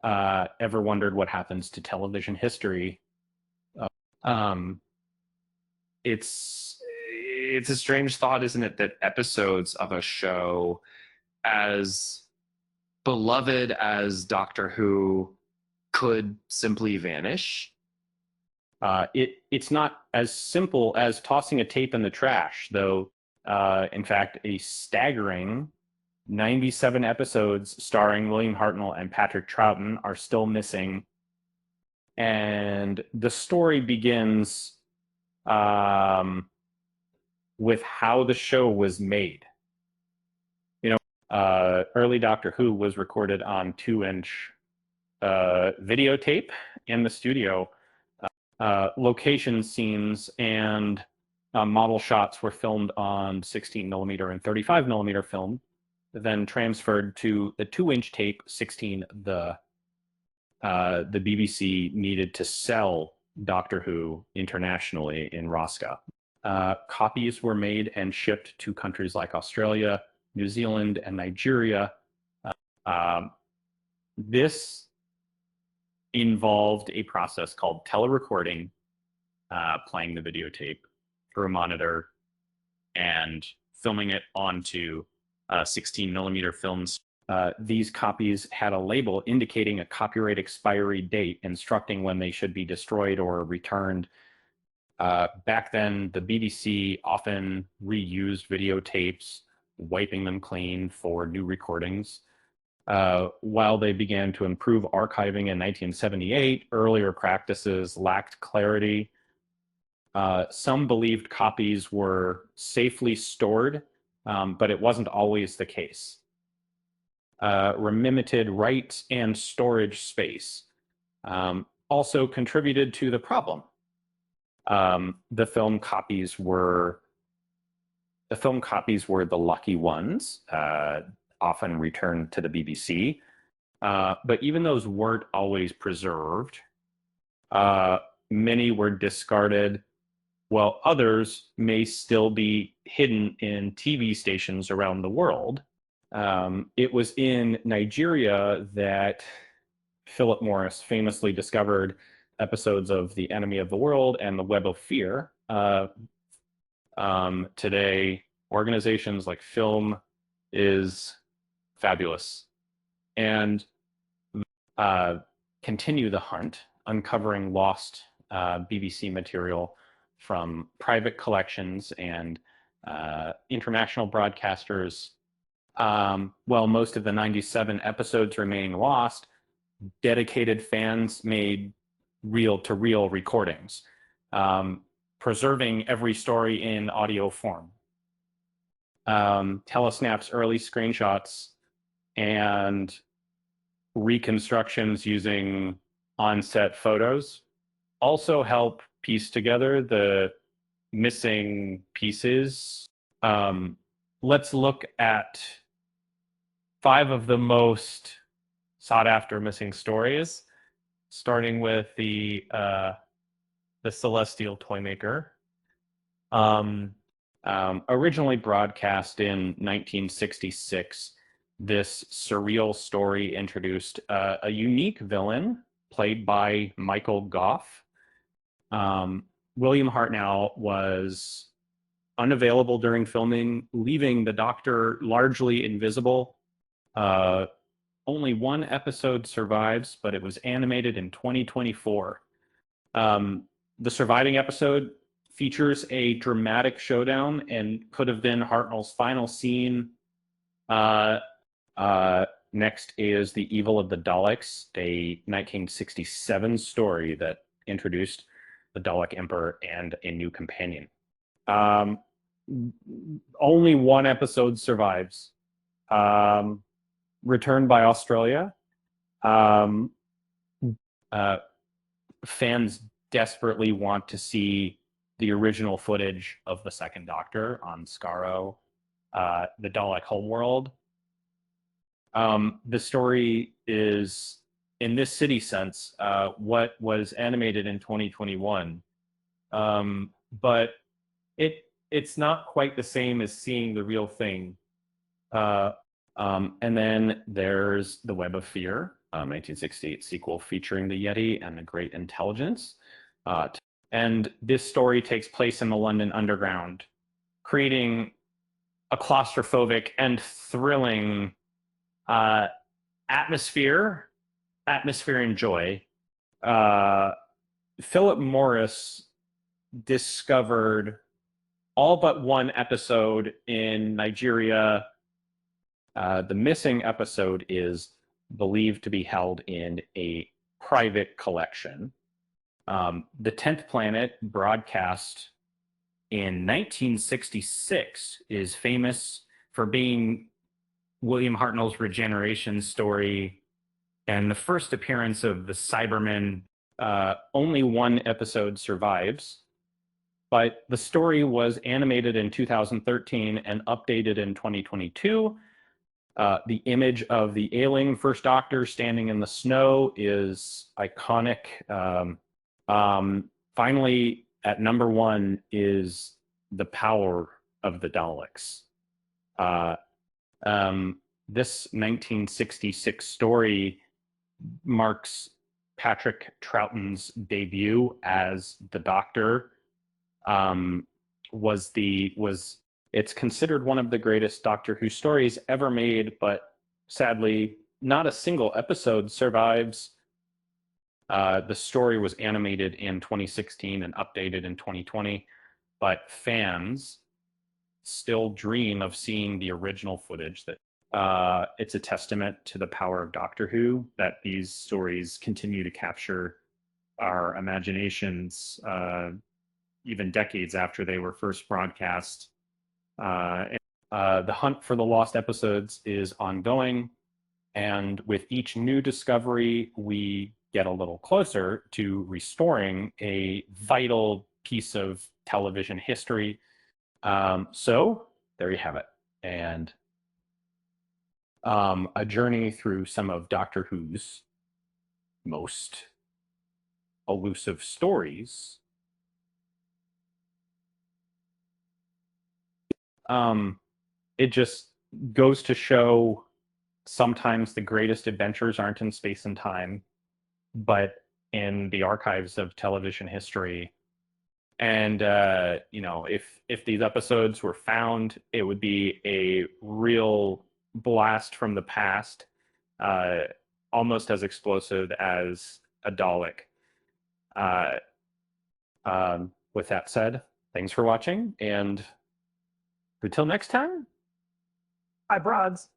ever wondered what happens to television history, um, it's a strange thought, isn't it, that episodes of a show as beloved as Doctor Who could simply vanish. It's not as simple as tossing a tape in the trash, though. In fact, a staggering 97 episodes starring William Hartnell and Patrick Troughton are still missing, and the story begins with how the show was made. Early Doctor Who was recorded on 2-inch videotape in the studio. Location scenes and model shots were filmed on 16 millimeter and 35 millimeter film, then transferred to the 2-inch tape 16 the BBC needed to sell Doctor Who internationally in Roscoe. Copies were made and shipped to countries like Australia, New Zealand, and Nigeria. This involved a process called telerecording, playing the videotape through a monitor and filming it onto 16 millimeter films. These copies had a label indicating a copyright expiry date, instructing when they should be destroyed or returned. Back then, the BBC often reused videotapes, wiping them clean for new recordings. While they began to improve archiving in 1978, earlier practices lacked clarity. Some believed copies were safely stored, but it wasn't always the case. Limited rights and storage space also contributed to the problem. The film copies were the lucky ones, often returned to the BBC. But even those weren't always preserved. Many were discarded, while others may still be hidden in TV stations around the world. It was in Nigeria that Philip Morris famously discovered episodes of The Enemy of the World and The Web of Fear. Today, organizations like Film is Fabulous and continue the hunt, uncovering lost BBC material from private collections and international broadcasters. While most of the 97 episodes remain lost, dedicated fans made reel-to-reel recordings, preserving every story in audio form. Telesnap's early screenshots and reconstructions using on-set photos also help piece together the missing pieces. Let's look at 5 of the most sought-after missing stories, starting with the Celestial Toymaker. Originally broadcast in 1966, this surreal story introduced a unique villain played by Michael Gough. William Hartnell was unavailable during filming, leaving the Doctor largely invisible. Only one episode survives, but it was animated in 2024. The surviving episode features a dramatic showdown and could have been Hartnell's final scene. Next is The Evil of the Daleks, a 1967 story that introduced the Dalek Emperor and a new companion. Only one episode survives. Returned by Australia. Fans desperately want to see the original footage of the Second Doctor on Skaro, the Dalek homeworld. The story is, in this city sense, what was animated in 2021, but it's not quite the same as seeing the real thing. And then there's The Web of Fear, 1968 sequel featuring the Yeti and the Great Intelligence. And this story takes place in the London Underground, creating a claustrophobic and thrilling uh, atmosphere, atmosphere and joy. Uh, Philip Morris discovered all but one episode in Nigeria. The missing episode is believed to be held in a private collection. The 10th Planet, broadcast in 1966, is famous for being William Hartnell's regeneration story and the first appearance of the Cybermen. Only one episode survives, but the story was animated in 2013 and updated in 2022. The image of the ailing First Doctor standing in the snow is iconic. Finally, at number one is the power of the Daleks. This 1966 story marks Patrick Troughton's debut as the Doctor. It's considered one of the greatest Doctor Who stories ever made, but sadly, not a single episode survives. The story was animated in 2016 and updated in 2020, but fans still dream of seeing the original footage. That it's a testament to the power of Doctor Who that these stories continue to capture our imaginations, even decades after they were first broadcast. The hunt for the lost episodes is ongoing, and with each new discovery, we get a little closer to restoring a vital piece of television history. So there you have it. And a journey through some of Doctor Who's most elusive stories. It just goes to show sometimes the greatest adventures aren't in space and time, but in the archives of television history. And if these episodes were found, it would be a real blast from the past, almost as explosive as a Dalek. With that said, thanks for watching, and until next time, bye, broads.